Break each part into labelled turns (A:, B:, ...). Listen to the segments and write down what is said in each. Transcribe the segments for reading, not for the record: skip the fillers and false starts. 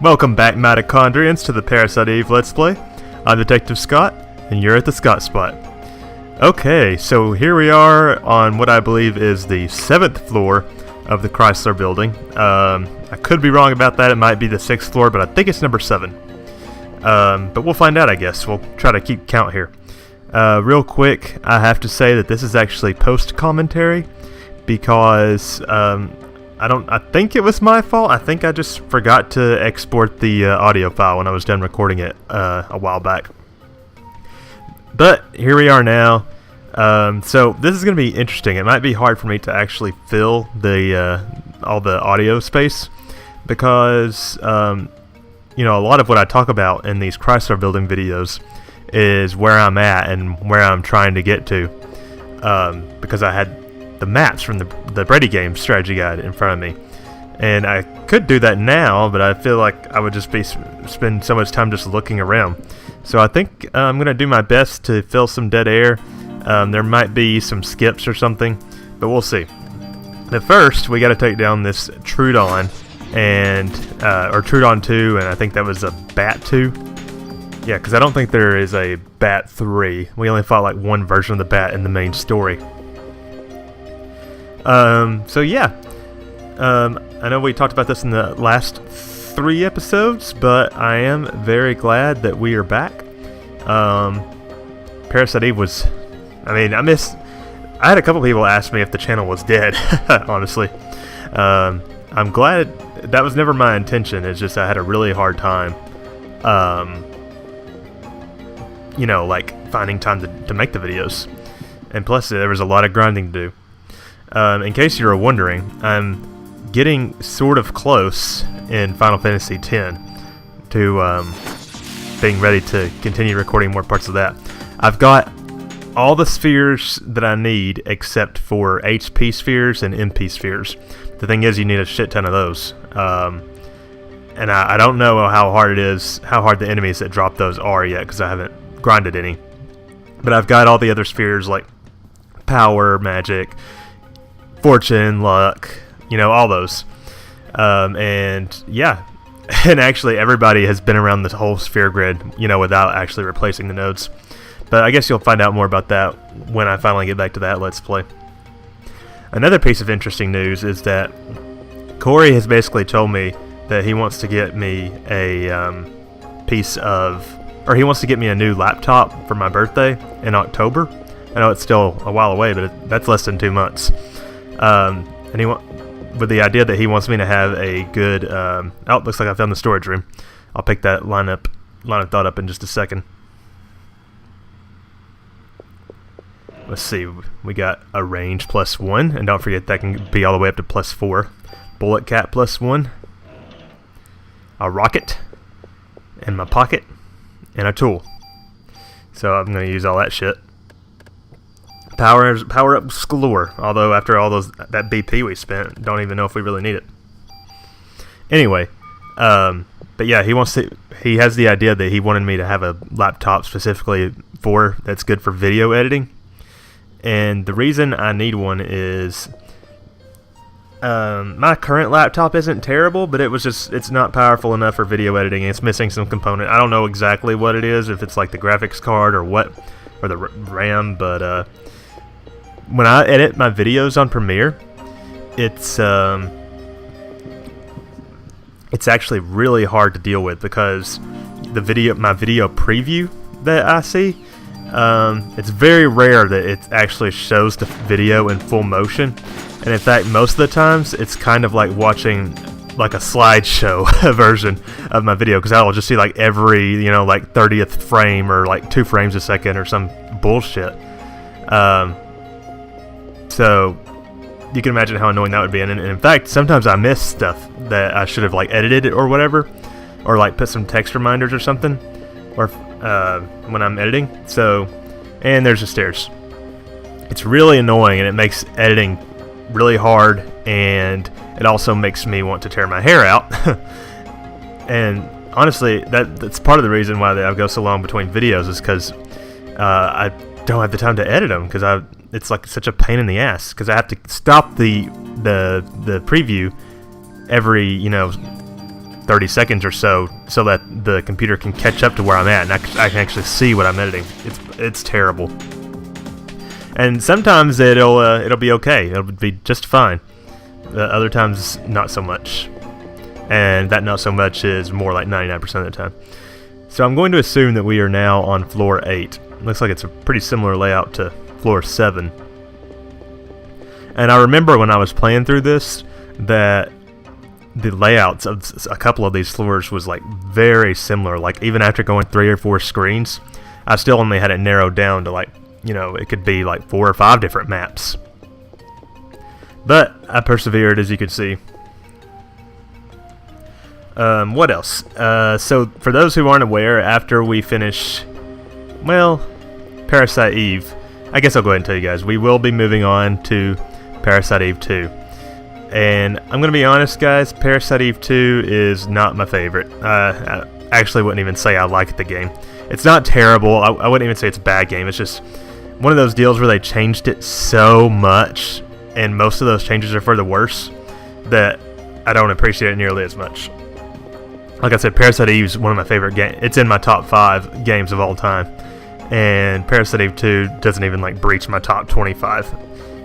A: Welcome back, mitochondrians, to the Parasite Eve Let's Play. I'm Detective Scott, and you're at TheScottSpot. Okay, so here we are on what I believe is the 7th floor of the Chrysler Building. I could be wrong about that, it might be the 6th floor, but I think it's number 7. But we'll find out, I guess. We'll try to keep count here. Real quick, I have to say that this is actually post-commentary, because I think it was my fault. I think I just forgot to export the audio file when I was done recording it a while back. But here we are now. So this is going to be interesting. It might be hard for me to actually fill the all the audio space because you know, a lot of what I talk about in these Chrysler Building videos is where I'm at and where I'm trying to get to, because I had the maps from the Brady game strategy guide in front of me, and I could do that now, but I feel like I would just spend so much time just looking around. So I think I'm gonna do my best to fill some dead air. There might be some skips or something, but we'll see. But first, we got to take down this Trudon, and or Trudon 2, and I think that was a Bat 2. Yeah, because I don't think there is a Bat 3. We only fought like one version of the Bat in the main story. So yeah, I know we talked about this in the last 3 episodes, but I am very glad that we are back. Parasite Eve was, I had a couple people ask me if the channel was dead, honestly. I'm glad that was never my intention. It's just I had a really hard time, you know, like finding time to make the videos. And plus there was a lot of grinding to do. In case you were wondering, I'm getting sort of close in Final Fantasy X to being ready to continue recording more parts of that. I've got all the spheres that I need except for HP spheres and MP spheres. The thing is, you need a shit ton of those. And I don't know how hard the enemies that drop those are yet, because I haven't grinded any. But I've got all the other spheres like power, magic, fortune, luck, you know, all those. And yeah, and actually everybody has been around the whole sphere grid, you know, without actually replacing the nodes. But I guess you'll find out more about that when I finally get back to that Let's Play. Another piece of interesting news is that Corey has basically told me that he wants to get me a he wants to get me a new laptop for my birthday in October. I know it's still a while away, but that's less than 2 months. And with the idea that he wants me to have a good, looks like I found the storage room. I'll pick that line of thought up in just a second. Let's see, we got a range +1, and don't forget that can be all the way up to +4. Bullet cap +1. A rocket in my pocket, and a tool. So I'm going to use all that shit. Power up galore, although after all that BP we spent, don't even know if we really need it. Anyway, but yeah, he has the idea that he wanted me to have a laptop specifically that's good for video editing. And the reason I need one is my current laptop isn't terrible, but it's not powerful enough for video editing. It's missing some component. I don't know exactly what it is, if it's like the graphics card or the RAM, but when I edit my videos on Premiere, it's actually really hard to deal with, because my video preview that I see, it's very rare that it actually shows the video in full motion, and in fact most of the times it's kind of like watching like a slideshow version of my video, because I'll just see like every, you know, like 30th frame or like 2 frames a second or some bullshit. So you can imagine how annoying that would be, and in fact sometimes I miss stuff that I should have like edited or whatever, or like put some text reminders or something, or when I'm editing. So, and there's the stairs. It's really annoying, and it makes editing really hard, and it also makes me want to tear my hair out. And honestly, that's part of the reason why I go so long between videos, is because I don't have the time to edit them, because it's like such a pain in the ass, because I have to stop the preview every, you know, 30 seconds or so that the computer can catch up to where I'm at and I can actually see what I'm editing. It's terrible. And sometimes it'll be okay. It'll be just fine. Other times, not so much. And that not so much is more like 99% of the time. So I'm going to assume that we are now on floor 8. Looks like it's a pretty similar layout to floor 7. And I remember when I was playing through this that the layouts of a couple of these floors was like very similar. Like even after going 3 or 4 screens, I still only had it narrowed down to like, you know, it could be like 4 or 5 different maps. But I persevered, as you can see. What else? So for those who aren't aware, after we finish, well, Parasite Eve, I guess I'll go ahead and tell you guys, we will be moving on to Parasite Eve 2. And I'm going to be honest, guys, Parasite Eve 2 is not my favorite. I actually wouldn't even say I like the game. It's not terrible. I wouldn't even say it's a bad game. It's just one of those deals where they changed it so much, and most of those changes are for the worse, that I don't appreciate it nearly as much. Like I said, Parasite Eve is one of my favorite games. It's in my top 5 games of all time. And Parasite Eve 2 doesn't even like breach my top 25.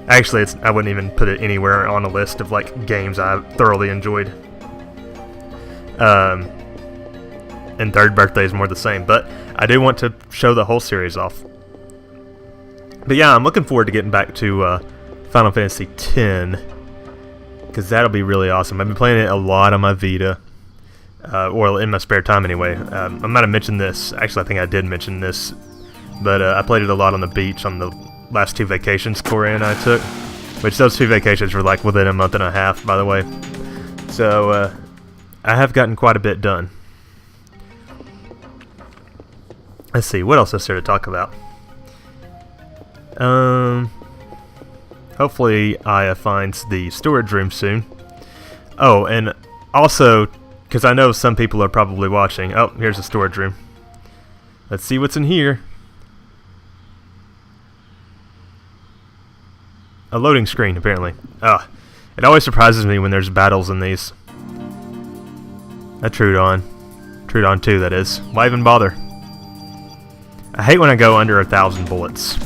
A: Actually, I wouldn't even put it anywhere on a list of like games I thoroughly enjoyed. And Third Birthday is more the same, but I do want to show the whole series off. But yeah, I'm looking forward to getting back to Final Fantasy X, because that'll be really awesome. I've been playing it a lot on my Vita, or in my spare time anyway. I might have mentioned this. Actually, I think I did mention this, but I played it a lot on the beach on the last 2 vacations Corey and I took, which those 2 vacations were like within a month and a half, by the way. So I have gotten quite a bit done. Let's see, what else is there to talk about? Hopefully Aya finds the storage room soon. Oh, and also, because I know some people are probably watching. Oh, here's the storage room. Let's see what's in here. A loading screen, apparently. It always surprises me when there's battles in these. A Trudon. Trudon 2, that is. Why even bother? I hate when I go under 1,000 bullets.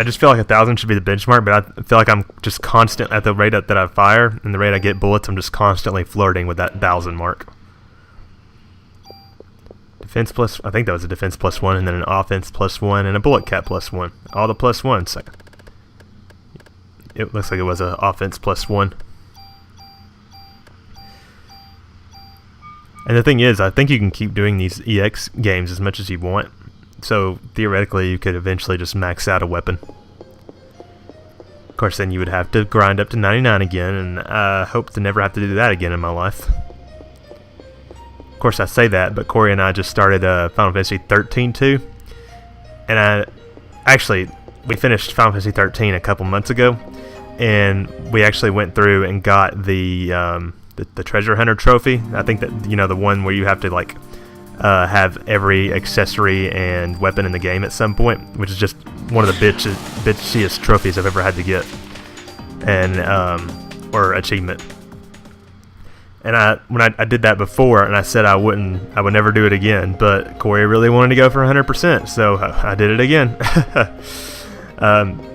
A: I just feel like 1,000 should be the benchmark, but I feel like I'm just constant at the rate that I fire and the rate I get bullets. I'm just constantly flirting with that 1,000 mark. Defense plus, I think that was a defense plus 1, and then an offense plus 1, and a bullet cap plus 1. All the plus 1s. It looks like it was an offense plus 1. And the thing is, I think you can keep doing these EX games as much as you want. So theoretically, you could eventually just max out a weapon. Of course, then you would have to grind up to 99 again, and I hope to never have to do that again in my life. Of course, I say that, but Corey and I just started Final Fantasy 13 too. And we finished Final Fantasy 13 a couple months ago, and we actually went through and got the treasure hunter trophy. I think that, you know, the one where you have to like have every accessory and weapon in the game at some point, which is just one of the bitchiest trophies I've ever had to get, and or achievement. And when I did that before, and I said I would never do it again, but Corey really wanted to go for 100%, so I did it again.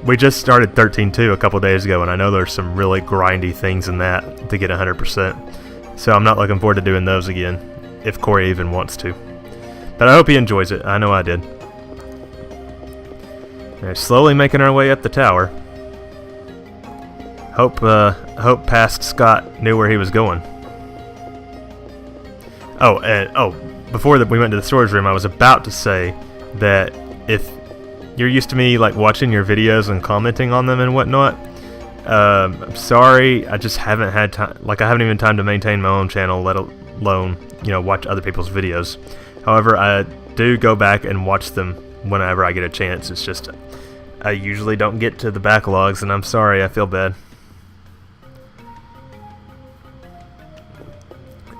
A: We just started 13-2 a couple days ago, and I know there's some really grindy things in that to get 100%. So I'm not looking forward to doing those again, if Corey even wants to. But I hope he enjoys it. I know I did. We're slowly making our way up the tower. Hope past Scott knew where he was going. Before we went to the storage room, I was about to say that if you're used to me like watching your videos and commenting on them and whatnot, I'm sorry, I just haven't had time. Like, I haven't even time to maintain my own channel, let alone, you know, watch other people's videos. However, I do go back and watch them whenever I get a chance. It's just I usually don't get to the backlogs, and I'm sorry, I feel bad.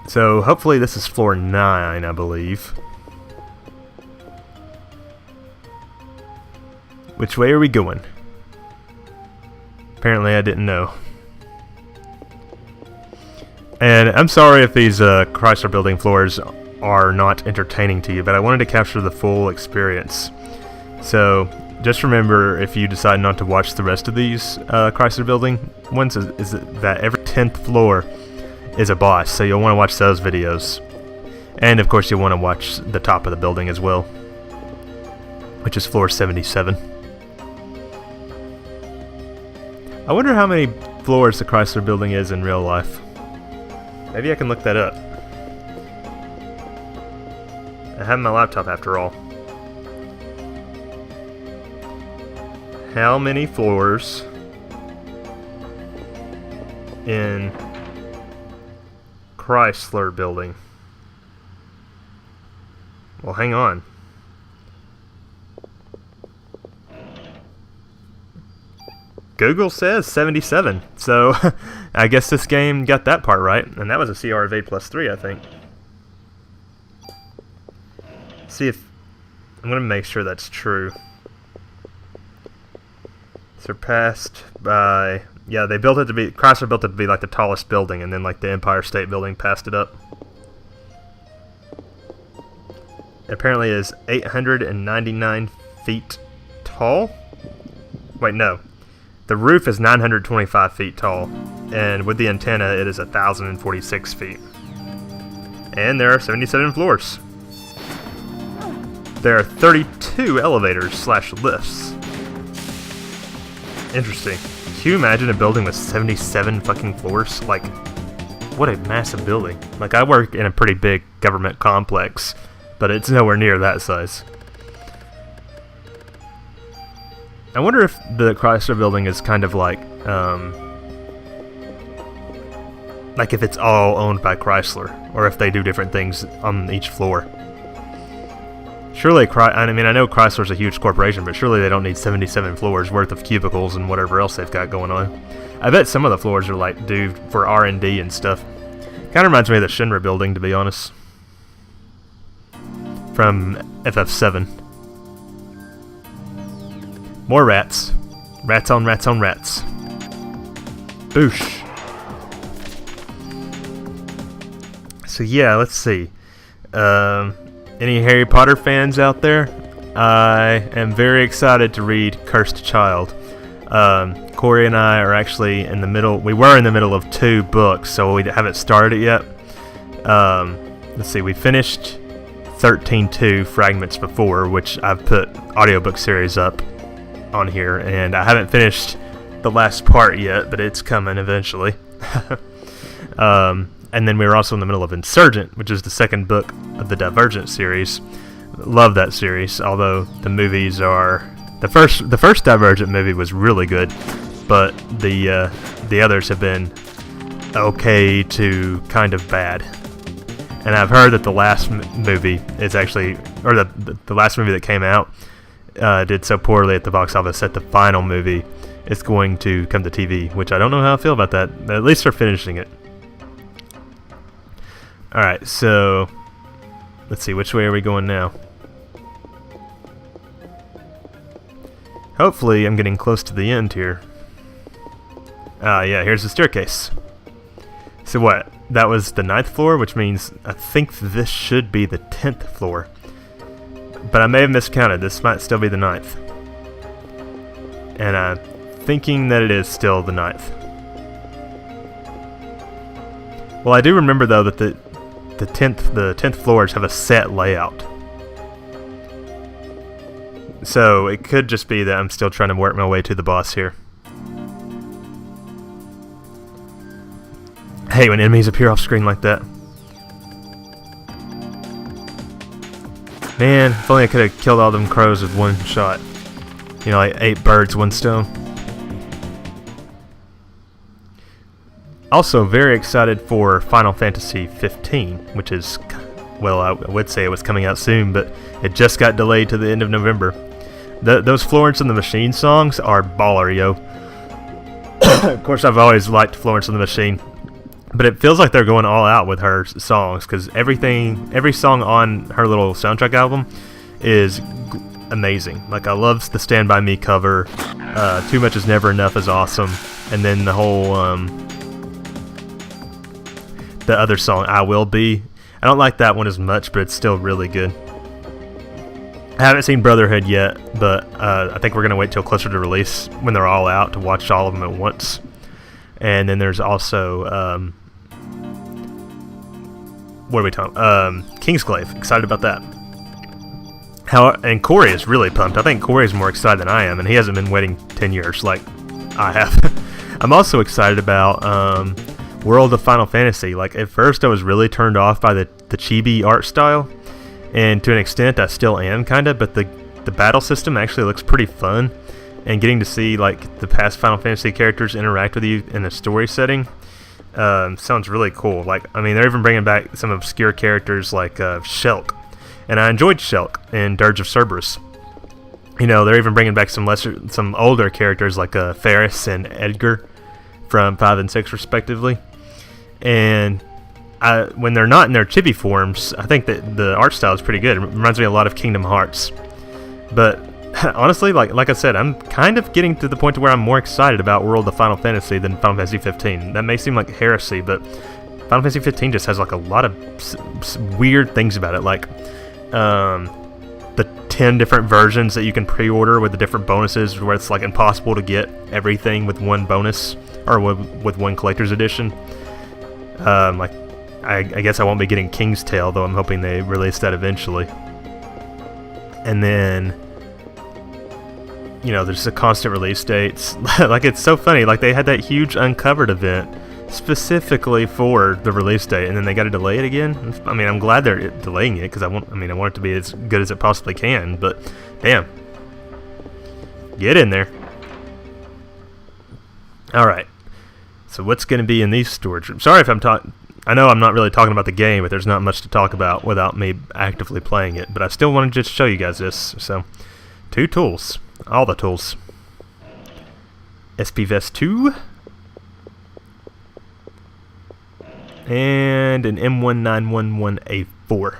A: So hopefully this is floor 9, I believe. Which way are we going? Apparently I didn't know. And I'm sorry if these Chrysler Building floors are not entertaining to you, but I wanted to capture the full experience. So just remember, if you decide not to watch the rest of these Chrysler Building ones, is that every 10th floor is a boss, so you'll want to watch those videos. And of course you'll want to watch the top of the building as well, which is floor 77. I wonder how many floors the Chrysler Building is in real life. Maybe I can look that up. I have my laptop after all. How many floors in Chrysler Building? Well, hang on. Google says 77, so I guess this game got that part right, and that was a CR of 8+3, I think. See if I'm gonna make sure that's true. Surpassed by, yeah, they built it to be, Chrysler built it to be like the tallest building, and then like the Empire State Building passed it up. It apparently is 899 feet tall. Wait, no. The roof is 925 feet tall, and with the antenna, it is 1,046 feet. And there are 77 floors. There are 32 elevators / lifts. Interesting. Can you imagine a building with 77 fucking floors? Like, what a massive building. Like, I work in a pretty big government complex, but it's nowhere near that size. I wonder if the Chrysler Building is kind of like if it's all owned by Chrysler, or if they do different things on each floor. Surely, I mean, I know Chrysler's a huge corporation, but surely they don't need 77 floors worth of cubicles and whatever else they've got going on. I bet some of the floors are like due for R&D and stuff. Kind of reminds me of the Shinra Building, to be honest, from FF7. More rats. Rats on rats on rats. Boosh. So yeah, let's see. Any Harry Potter fans out there? I am very excited to read Cursed Child. Corey and I are actually in the middle. We were in the middle of 2 books, so we haven't started it yet. Let's see. We finished 13.2 Fragments before, which I've put audiobook series up on here, and I haven't finished the last part yet, but it's coming eventually. And then we were also in the middle of Insurgent, which is the second book of the Divergent series. Love that series, although the movies are... The first Divergent movie was really good, but the others have been okay to kind of bad. And I've heard that the last movie is actually... Or the last movie that came out did so poorly at the box office that the final movie is going to come to TV, which I don't know how I feel about that, but at least they're finishing it. Alright, so let's see, which way are we going now? Hopefully I'm getting close to the end here. Yeah, here's the staircase. So what? That was the 9th floor, which means I think this should be the 10th floor. But I may have miscounted. This might still be the 9th. And I'm thinking that it is still the 9th. Well, I do remember though that the 10th floors have a set layout. So it could just be that I'm still trying to work my way to the boss here. I hate when enemies appear off screen like that. Man, if only I could have killed all them crows with one shot. You know, like 8 birds, 1 stone. Also, very excited for Final Fantasy 15, which is, well, I would say it was coming out soon, but it just got delayed to the end of November. Those Florence and the Machine songs are baller, yo. Of course, I've always liked Florence and the Machine, but it feels like they're going all out with her songs, because every song on her little soundtrack album is amazing. Like, I love the Stand By Me cover, Too Much Is Never Enough is awesome, and then the whole, the other song, I Will Be. I don't like that one as much, but it's still really good. I haven't seen Brotherhood yet, but I think we're going to wait till closer to release when they're all out to watch all of them at once. And then there's also, what are we talking? Kingsglaive. Excited about that. And Corey is really pumped. I think Corey's more excited than I am, and he hasn't been waiting 10 years like I have. I'm also excited about World of Final Fantasy. Like, at first I was really turned off by the chibi art style, and to an extent I still am kind of, but the battle system actually looks pretty fun, and getting to see like the past Final Fantasy characters interact with you in a story setting sounds really cool. Like, I mean, they're even bringing back some obscure characters like Shulk, and I enjoyed Shulk in Dirge of Cerberus. You know, they're even bringing back some older characters like Ferris and Edgar from 5 and 6 respectively, and when they're not in their chibi forms, I think that the art style is pretty good. It reminds me a lot of Kingdom Hearts. But honestly, like I said, I'm kind of getting to the point to where I'm more excited about World of Final Fantasy than Final Fantasy 15. That may seem like heresy, but Final Fantasy 15 just has like a lot of weird things about it, like the 10 different versions that you can pre-order with the different bonuses, where it's like impossible to get everything with one bonus or with one collector's edition. Like, I guess I won't be getting King's Tale, though I'm hoping they release that eventually. And then, you know, there's the constant release dates. Like, it's so funny. Like, they had that huge Uncovered event specifically for the release date, and then they got to delay it again. I mean, I'm glad they're delaying it, because I want it to be as good as it possibly can, but damn. Get in there. Alright. So what's going to be in these storage rooms? Sorry if I'm talking... I know I'm not really talking about the game, but there's not much to talk about without me actively playing it. But I still want to just show you guys this. So, 2 tools. All the tools. SP Vest 2. And an M1911A4.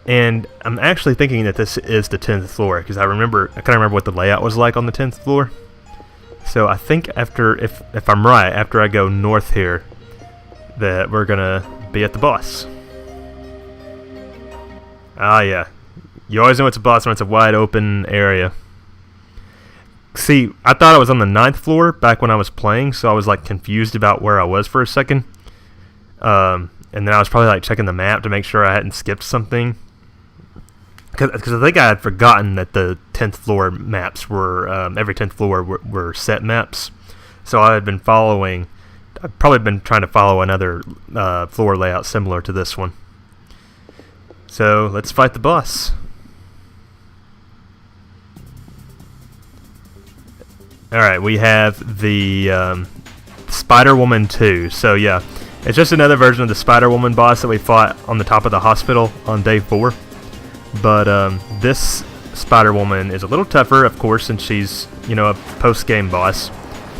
A: And I'm actually thinking that this is the 10th floor, because I kind of remember what the layout was like on the 10th floor. So I think if I'm right, after I go north here, that we're gonna be at the boss. Ah, yeah. You always know it's a boss when it's a wide open area. See, I thought I was on the 9th floor back when I was playing, so I was like confused about where I was for a second. And then I was probably like checking the map to make sure I hadn't skipped something. Because I think I had forgotten that the 10th floor maps were, every 10th floor were set maps. So I've probably been trying to follow another floor layout similar to this one. So let's fight the boss. Alright, we have the Spiderwoman 2. So yeah, it's just another version of the Spiderwoman boss that we fought on the top of the hospital on day 4. But this Spiderwoman is a little tougher, of course, since she's, you know, a post-game boss.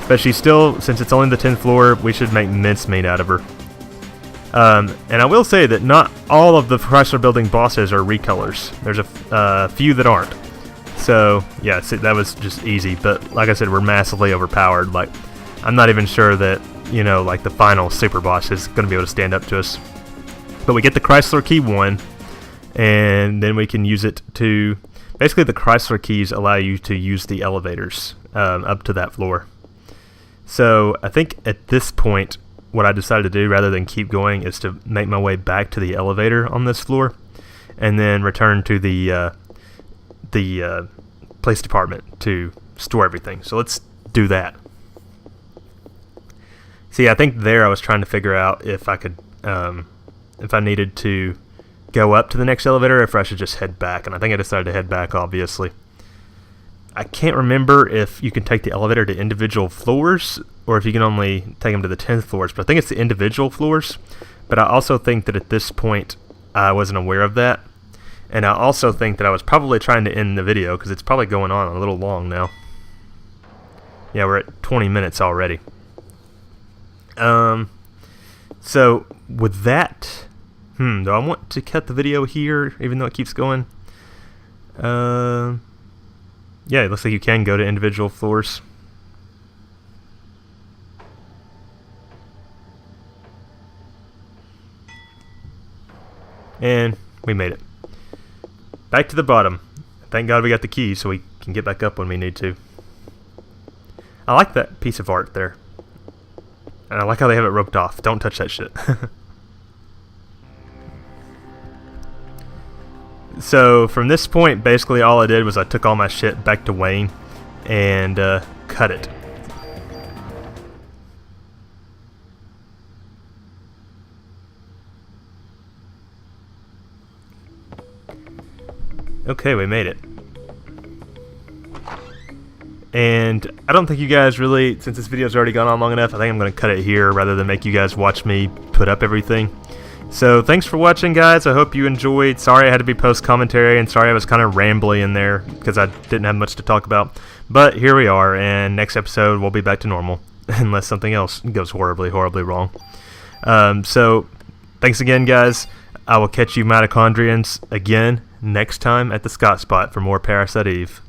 A: But she's still, since it's only the 10th floor, we should make mincemeat out of her. And I will say that not all of the Chrysler Building bosses are recolors. There's a few that aren't. So, yeah, see, that was just easy. But, like I said, we're massively overpowered. Like, I'm not even sure that, you know, like, the final super boss is going to be able to stand up to us. But we get the Chrysler Key 1. And then we can use it to... Basically, the Chrysler keys allow you to use the elevators up to that floor. So, I think at this point, what I decided to do, rather than keep going, is to make my way back to the elevator on this floor. And then return to the police department to store everything. So, let's do that. See, I think there I was trying to figure out if I could... if I needed to... go up to the next elevator, or if I should just head back, and I think I decided to head back, obviously. I can't remember if you can take the elevator to individual floors, or if you can only take them to the 10th floors, but I think it's the individual floors. But I also think that at this point, I wasn't aware of that, and I also think that I was probably trying to end the video, because it's probably going on a little long now. Yeah, we're at 20 minutes already. So, with that... Do I want to cut the video here, even though it keeps going? Yeah, it looks like you can go to individual floors. And we made it. Back to the bottom. Thank God we got the key so we can get back up when we need to. I like that piece of art there. And I like how they have it roped off. Don't touch that shit. So from this point, basically all I did was I took all my shit back to Wayne and cut it. Okay, we made it. And I don't think you guys really, since this video's already gone on long enough, I think I'm going to cut it here rather than make you guys watch me put up everything. So thanks for watching, guys. I hope you enjoyed. Sorry I had to be post commentary, and sorry I was kind of rambly in there because I didn't have much to talk about. But here we are, and next episode we'll be back to normal unless something else goes horribly, horribly wrong. So thanks again, guys. I will catch you mitochondrians again next time at the Scott Spot for more Parasite Eve.